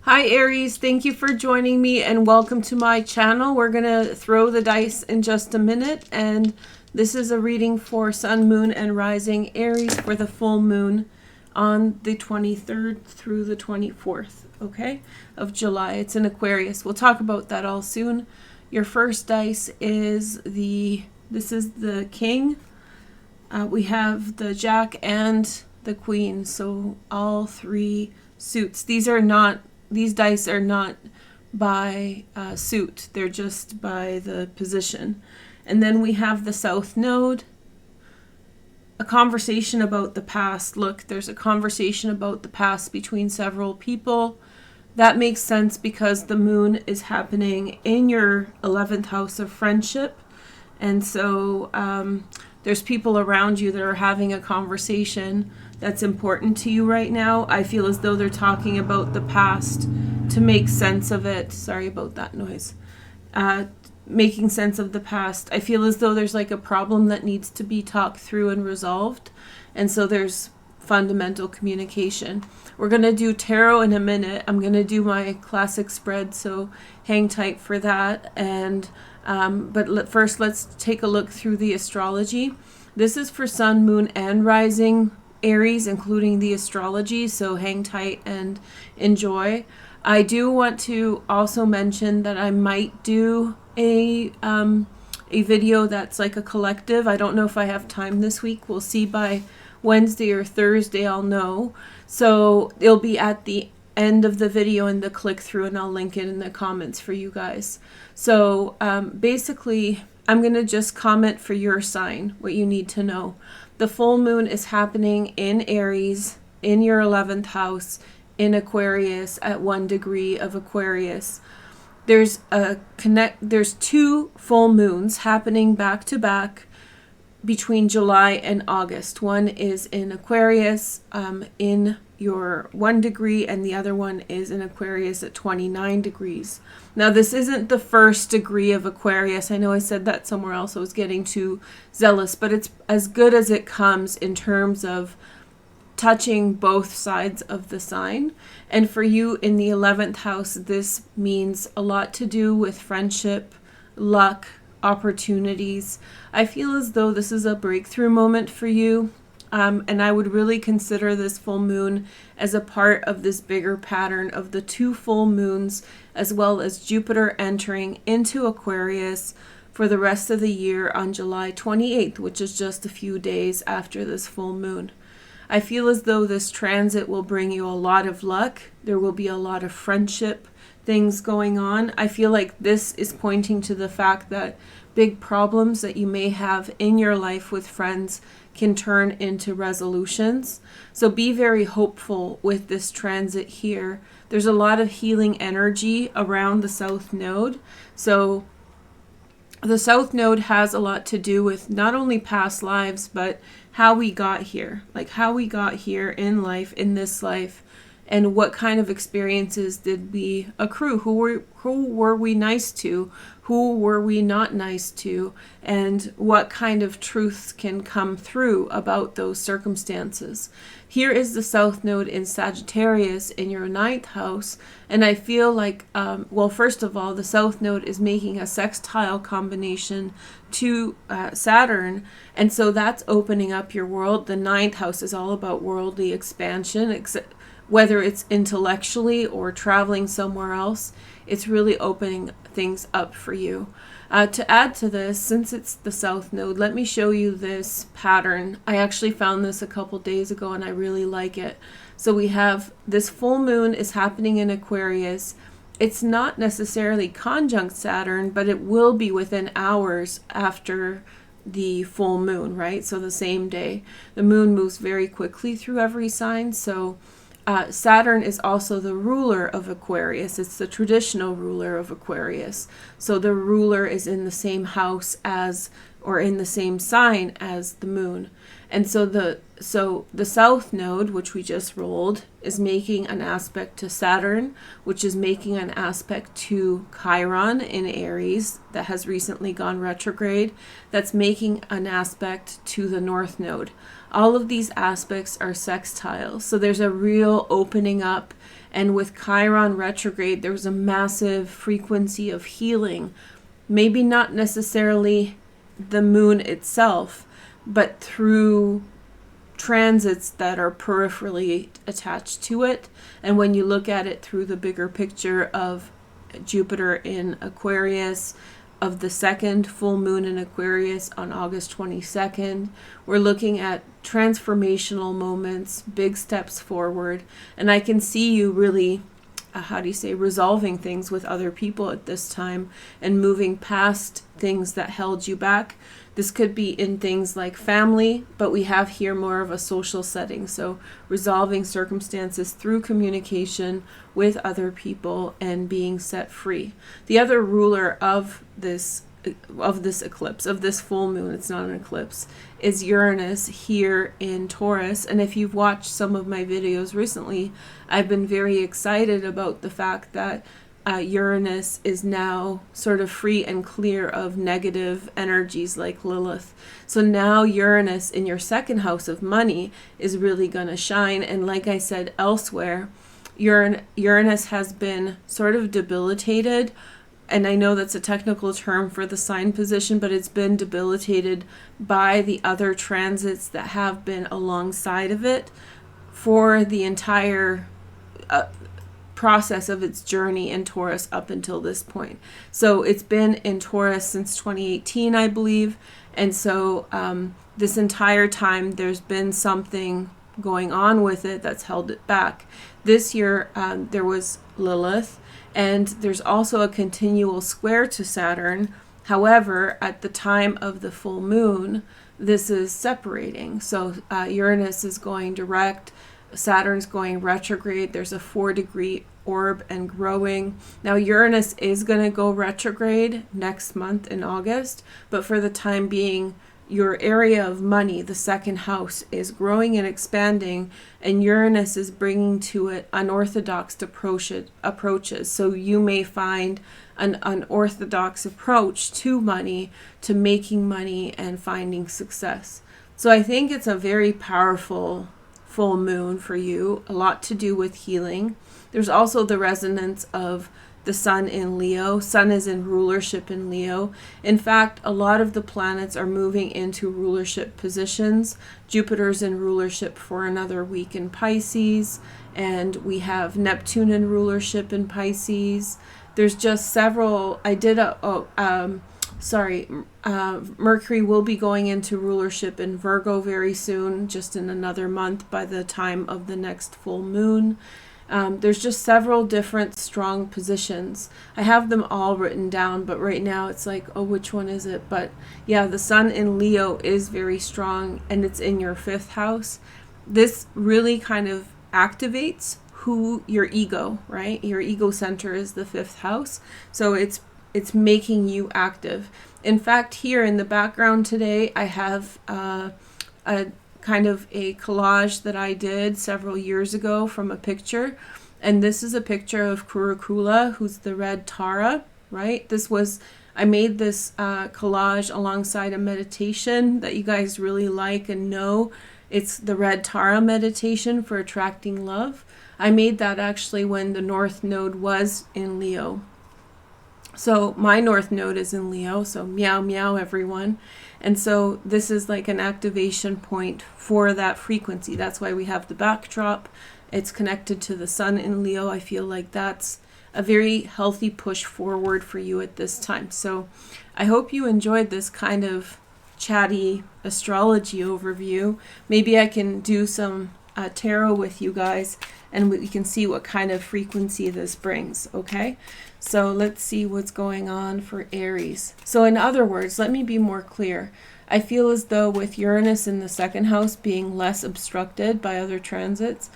Hi Aries, thank you for joining me and welcome to my channel. We're going to throw the dice in just a minute, and this is a reading for Sun, Moon, and Rising Aries for the full moon on the 23rd through the 24th, okay, of July. It's in Aquarius. We'll talk about that all soon. Your first dice is this is the King. We have the Jack and the Queen, so all three suits. These dice are not by suit. They're just by the position. And then we have the South Node. A conversation about the past. Look, there's a conversation about the past between several people. That makes sense because the moon is happening in your 11th house of friendship. And so there's people around you that are having a conversation that's important to you right now. I feel as though they're talking about the past to make sense of it. Sorry about that noise. Making sense of the past. I feel as though there's like a problem that needs to be talked through and resolved. And so there's fundamental communication. We're going to do tarot in a minute. I'm going to do my classic spread, so hang tight for that. And first, let's take a look through the astrology. This is for Sun, Moon, and Rising Aries, including the astrology, so hang tight and enjoy. I do want to also mention that I might do a video that's like a collective. I don't know if I have time this week. We'll see by Wednesday or Thursday, I'll know. So it'll be at the end of the video in the click through, and I'll link it in the comments for you guys. So basically, I'm going to just comment for your sign what you need to know. The full moon is happening in Aries, in your 11th house, in Aquarius, at 1 degree of Aquarius. There's two full moons happening back to back between July and August. One is in Aquarius in your 1 degree, and the other one is in Aquarius at 29 degrees. Now, this isn't the first degree of Aquarius. I know I said that somewhere else. I was getting too zealous, but it's as good as it comes in terms of touching both sides of the sign. And for you in the 11th house, this means a lot to do with friendship, luck, opportunities. I feel as though this is a breakthrough moment for you. And I would really consider this full moon as a part of this bigger pattern of the two full moons, as well as Jupiter entering into Aquarius for the rest of the year on July 28th, which is just a few days after this full moon. I feel as though this transit will bring you a lot of luck. There will be a lot of friendship things going on. I feel like this is pointing to the fact that big problems that you may have in your life with friends can turn into resolutions. So be very hopeful with this transit here. There's a lot of healing energy around the South Node. So the South Node has a lot to do with not only past lives, but how we got here, like how we got here in life, in this life, and what kind of experiences did we accrue? Who were we nice to? Who were we not nice to? And what kind of truths can come through about those circumstances? Here is the South Node in Sagittarius in your 9th house. And I feel like, well, first of all, the South Node is making a sextile combination to Saturn. And so that's opening up your world. The 9th house is all about worldly expansion, whether it's intellectually or traveling somewhere else. It's really opening things up for you. To add to this, since it's the South Node, let me show you this pattern. I actually found this a couple days ago and I really like it. So we have this full moon is happening in Aquarius. It's not necessarily conjunct Saturn, but it will be within hours after the full moon, right? So the same day. The moon moves very quickly through every sign. So Saturn is also the ruler of Aquarius. It's the traditional ruler of Aquarius. So the ruler is in the same house as, or in the same sign as the moon. And so the South Node, which we just rolled, is making an aspect to Saturn, which is making an aspect to Chiron in Aries that has recently gone retrograde. That's making an aspect to the North Node. All of these aspects are sextiles. So there's a real opening up And with Chiron retrograde, there was a massive frequency of healing. Maybe not necessarily the moon itself, but through transits that are peripherally attached to it. And when you look at it through the bigger picture of Jupiter in Aquarius, of the second full moon in Aquarius on August 22nd, we're looking at transformational moments, big steps forward. And I can see you really, resolving things with other people at this time and moving past things that held you back. This could be in things like family, but we have here more of a social setting. So resolving circumstances through communication with other people and being set free. The other ruler of this eclipse, of this full moon, it's not an eclipse, is Uranus here in Taurus. And if you've watched some of my videos recently, I've been very excited about the fact that Uranus is now sort of free and clear of negative energies like Lilith. So now Uranus in your second house of money is really going to shine. And like I said elsewhere, Uranus has been sort of debilitated. And I know that's a technical term for the sign position, but it's been debilitated by the other transits that have been alongside of it for the entire process of its journey in Taurus up until this point. So it's been in Taurus since 2018, I believe. And so this entire time there's been something going on with it that's held it back. This year there was Lilith, and there's also a continual square to Saturn. However, at the time of the full moon, this is separating. So Uranus is going direct, Saturn's going retrograde. There's a 4-degree orb and growing. Now Uranus is going to go retrograde next month in August, but for the time being, your area of money, the second house, is growing and expanding, and Uranus is bringing to it unorthodox approaches. So you may find an unorthodox approach to money, to making money and finding success. So I think it's a very powerful full moon for you, a lot to do with healing. There's also the resonance of the sun in Leo. Sun is in rulership in Leo. In fact, a lot of the planets are moving into rulership positions. Jupiter's in rulership for another week in Pisces, and we have Neptune in rulership in Pisces. There's just several. Mercury will be going into rulership in Virgo very soon, just in another month by the time of the next full moon. There's just several different strong positions. I have them all written down, but right now it's like, oh, which one is it? But yeah, the sun in Leo is very strong, and it's in your 5th house. This really kind of activates your ego, right? Your ego center is the 5th house. So it's making you active. In fact, here in the background today, I have a kind of a collage that I did several years ago from a picture. And this is a picture of Curicula, who's the red Tara, right? I made this collage alongside a meditation that you guys really like and know. It's the red Tara meditation for attracting love. I made that actually when the North Node was in Leo. So my North Node is in Leo, so meow meow everyone. And so this is like an activation point for that frequency. That's why we have the backdrop. It's connected to the sun in Leo. I feel like that's a very healthy push forward for you at this time. So I hope you enjoyed this kind of chatty astrology overview. Maybe I can do some tarot with you guys, and we can see what kind of frequency this brings, okay? So let's see what's going on for Aries. So in other words, let me be more clear. I feel as though with Uranus in the 2nd house being less obstructed by other transits,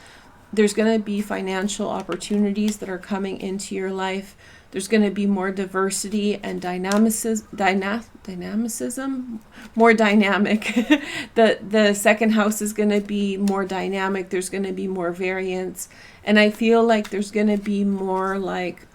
there's going to be financial opportunities that are coming into your life. There's going to be more diversity and dynamicism, more dynamic. The 2nd house is going to be more dynamic. There's going to be more variance. And I feel like there's going to be more like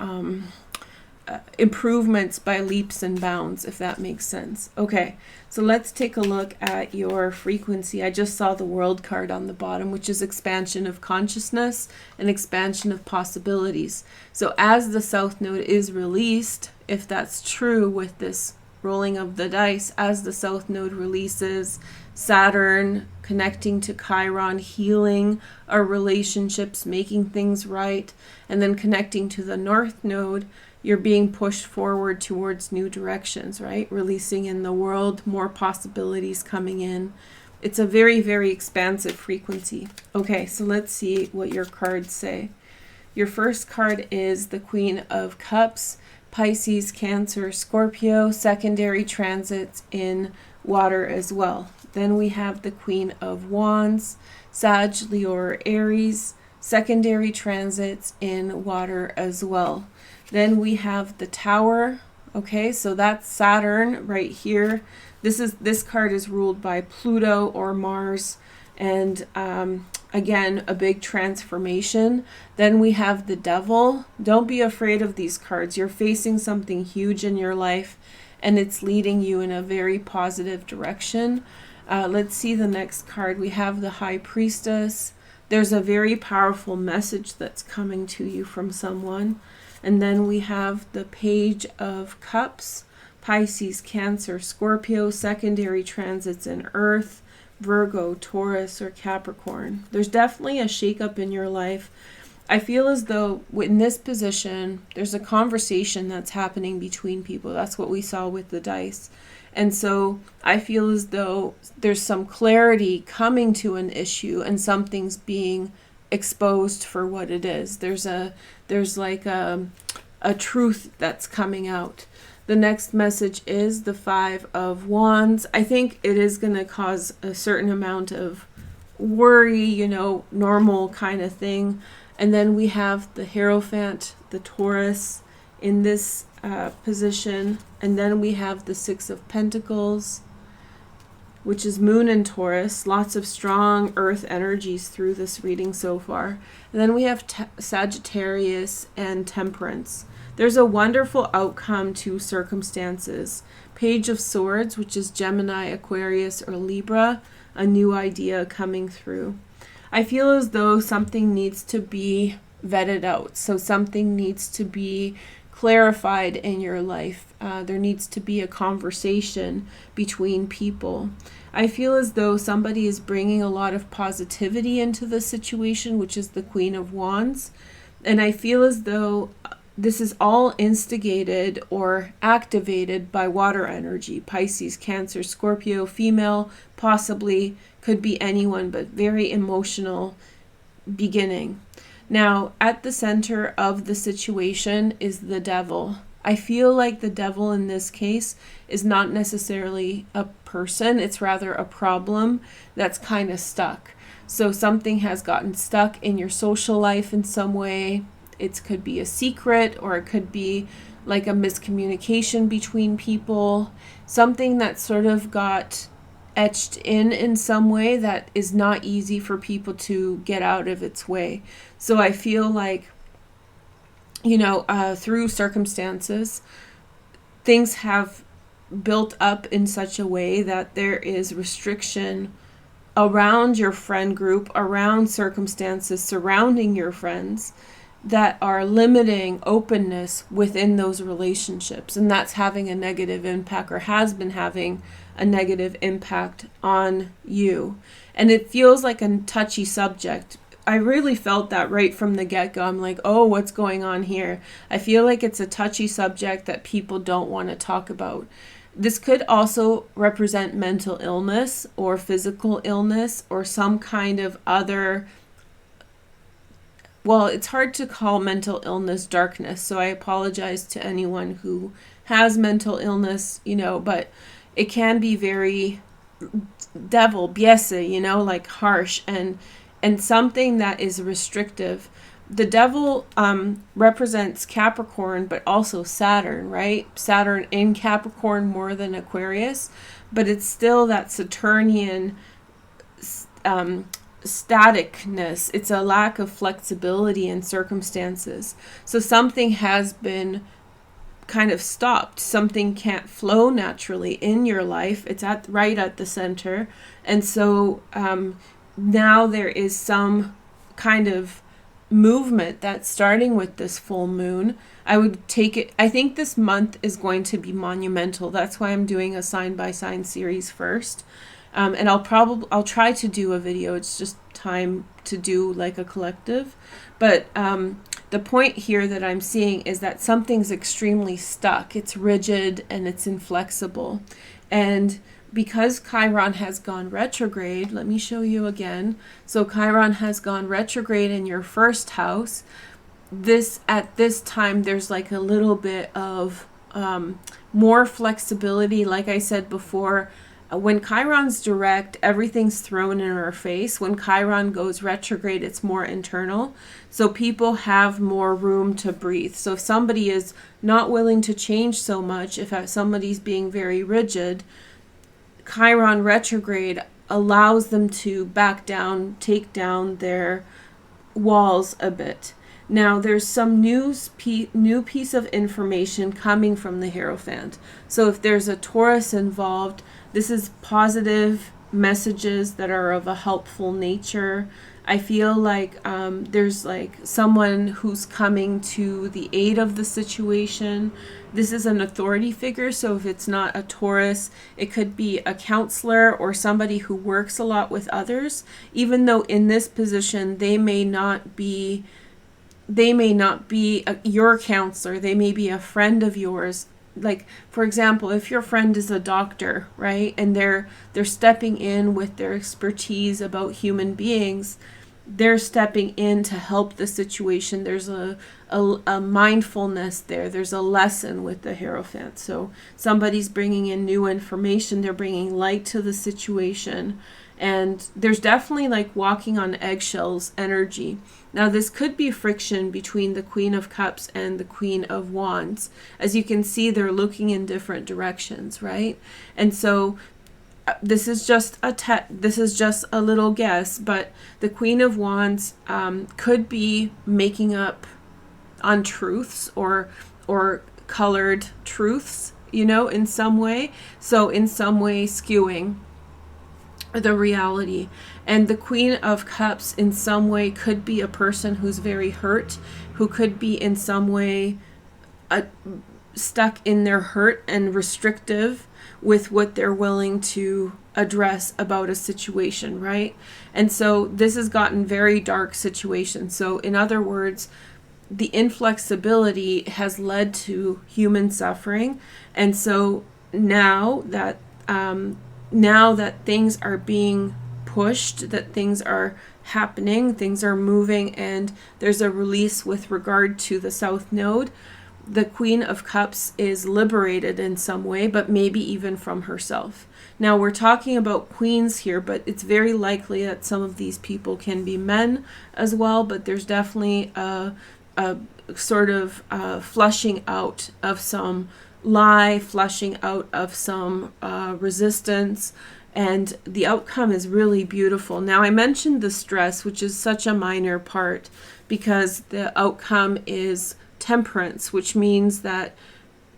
improvements by leaps and bounds, if that makes sense. Okay, so let's take a look at your frequency. I just saw the World card on the bottom, which is expansion of consciousness and expansion of possibilities. So as the South Node is released, if that's true with this rolling of the dice, as the South Node releases, Saturn connecting to Chiron, healing our relationships, making things right, and then connecting to the North Node, you're being pushed forward towards new directions, right? Releasing in the world, more possibilities coming in. It's a very, very expansive frequency. Okay, so let's see what your cards say. Your first card is the Queen of Cups, Pisces, Cancer, Scorpio, secondary transits in water as well. Then we have the Queen of Wands, Sag, Leo, or Aries, secondary transits in water as well. Then we have the Tower. Okay, so that's Saturn right here. This card is ruled by Pluto or Mars, and again, a big transformation. Then we have the Devil. Don't be afraid of these cards. You're facing something huge in your life, and it's leading you in a very positive direction. Let's see the next card. We have the High Priestess. There's a very powerful message that's coming to you from someone. And then we have the Page of Cups, Pisces, Cancer, Scorpio, secondary transits in Earth, Virgo, Taurus, or Capricorn. There's definitely a shakeup in your life. I feel as though in this position, there's a conversation that's happening between people. That's what we saw with the dice. And so I feel as though there's some clarity coming to an issue and something's being exposed for what it is. There's like a truth that's coming out. The next message is the Five of Wands. I think it is going to cause a certain amount of worry, normal kind of thing. And then we have the Hierophant, the Taurus in this position. And then we have the Six of Pentacles, which is Moon and Taurus. Lots of strong earth energies through this reading so far. And then we have Sagittarius and Temperance. There's a wonderful outcome to circumstances. Page of Swords, which is Gemini, Aquarius, or Libra. A new idea coming through. I feel as though something needs to be vetted out. So something needs to be clarified in your life. There needs to be a conversation between people. I feel as though somebody is bringing a lot of positivity into the situation, which is the Queen of Wands. And I feel as though this is all instigated or activated by water energy. Pisces, Cancer, Scorpio, female, possibly, could be anyone, but very emotional beginning. Now, at the center of the situation is the Devil. I feel like the Devil in this case is not necessarily a person, it's rather a problem that's kind of stuck. So something has gotten stuck in your social life in some way. It could be a secret, or it could be like a miscommunication between people. Something that sort of got etched in some way that is not easy for people to get out of its way. So I feel like, through circumstances, things have built up in such a way that there is restriction around your friend group, around circumstances surrounding your friends, that are limiting openness within those relationships. And that's having a negative impact, or has been having a negative impact on you. And it feels like a touchy subject. I really felt that right from the get-go. I'm like, oh, what's going on here? I feel like it's a touchy subject that people don't want to talk about. This could also represent mental illness or physical illness or some kind of other. Well, it's hard to call mental illness darkness, so I apologize to anyone who has mental illness, but it can be very devil, biese, like harsh and something that is restrictive. The Devil represents Capricorn, but also Saturn, right? Saturn in Capricorn more than Aquarius, but it's still that Saturnian staticness. It's a lack of flexibility in circumstances. So something has been kind of stopped. Something can't flow naturally in your life. It's right at the center. And so now there is some kind of movement that's starting with this full moon. I would take it, I think this month is going to be monumental. That's why I'm doing a sign by sign series first. And I'll try to do a video. It's just time to do like a collective. But the point here that I'm seeing is that something's extremely stuck. It's rigid and it's inflexible. And because Chiron has gone retrograde, let me show you again. So Chiron has gone retrograde in your first house. At this time, there's like a little bit of more flexibility. Like I said before, when Chiron's direct, everything's thrown in our face. When Chiron goes retrograde, it's more internal. So people have more room to breathe. So if somebody is not willing to change so much, if somebody's being very rigid, Chiron retrograde allows them to back down, take down their walls a bit. Now, there's some new piece of information coming from the Hierophant. So if there's a Taurus involved, this is positive messages that are of a helpful nature. I feel like there's like someone who's coming to the aid of the situation. This is an authority figure, so if it's not a Taurus, it could be a counselor or somebody who works a lot with others. Even though in this position, they may not be your counselor, they may be a friend of yours. Like, for example, if your friend is a doctor, right, and they're stepping in with their expertise about human beings, they're stepping in to help the situation. There's a mindfulness there. There's a lesson with the Hierophant. So somebody's bringing in new information. They're bringing light to the situation. And there's definitely like walking on eggshells energy. Now, this could be friction between the Queen of Cups and the Queen of Wands. As you can see, they're looking in different directions, right? And so this is just a little guess, but the Queen of Wands could be making up untruths or colored truths, in some way. So in some way skewing the reality. And the Queen of Cups in some way could be a person who's very hurt, who could be in some way stuck in their hurt and restrictive with what they're willing to address about a situation, right? And so this has gotten very dark situation. So in other words, the inflexibility has led to human suffering. And so now that things are being pushed, that things are happening, things are moving, and there's a release with regard to the South Node, the Queen of Cups is liberated in some way, but maybe even from herself. Now, we're talking about queens here, but it's very likely that some of these people can be men as well, but there's definitely a sort of flushing out of some lie, flushing out of some resistance, and the outcome is really beautiful. Now, I mentioned the stress, which is such a minor part, because the outcome is temperance, which means that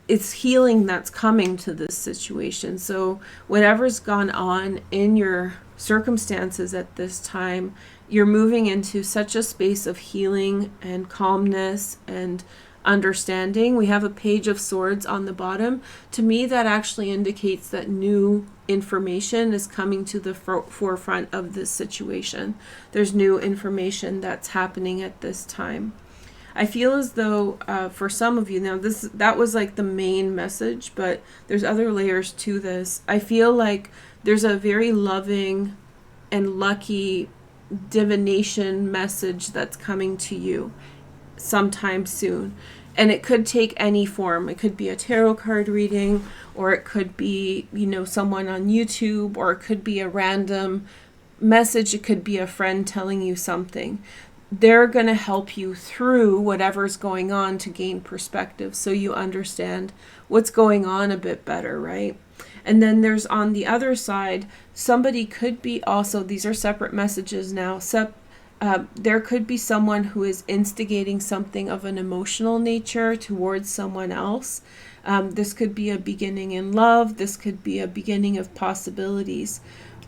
it's healing that's coming to this situation. So whatever's gone on in your circumstances at this time, you're moving into such a space of healing and calmness and understanding. We have a Page of Swords on the bottom. To me, that actually indicates that new information is coming to the forefront of this situation. There's new information that's happening at this time. I feel as though for some of you, now that was like the main message, but there's other layers to this. I feel like there's a very loving and lucky divination message that's coming to you sometime soon. And it could take any form. It could be a tarot card reading, or it could be, someone on YouTube, or it could be a random message. It could be a friend telling you something. They're going to help you through whatever's going on to gain perspective, so you understand what's going on a bit better, right? And then there's on the other side, somebody could be also, these are separate messages now, There could be someone who is instigating something of an emotional nature towards someone else. This could be a beginning in love. This could be a beginning of possibilities.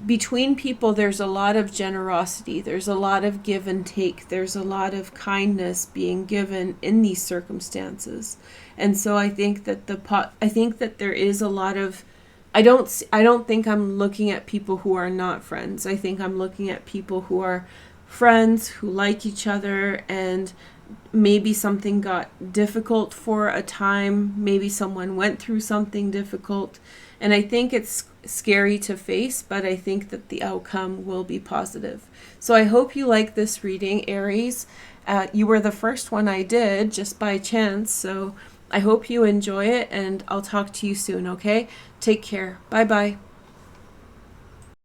Between people, there's a lot of generosity. There's a lot of give and take. There's a lot of kindness being given in these circumstances. And so I think that there is a lot of, I don't think I'm looking at people who are not friends. I think I'm looking at people who are friends, who like each other, and maybe something got difficult for a time. Maybe someone went through something difficult. And I think it's scary to face, but I think that the outcome will be positive. So I hope you like this reading, Aries. You were the first one I did just by chance. So I hope you enjoy it, and I'll talk to you soon, okay? Take care. Bye-bye.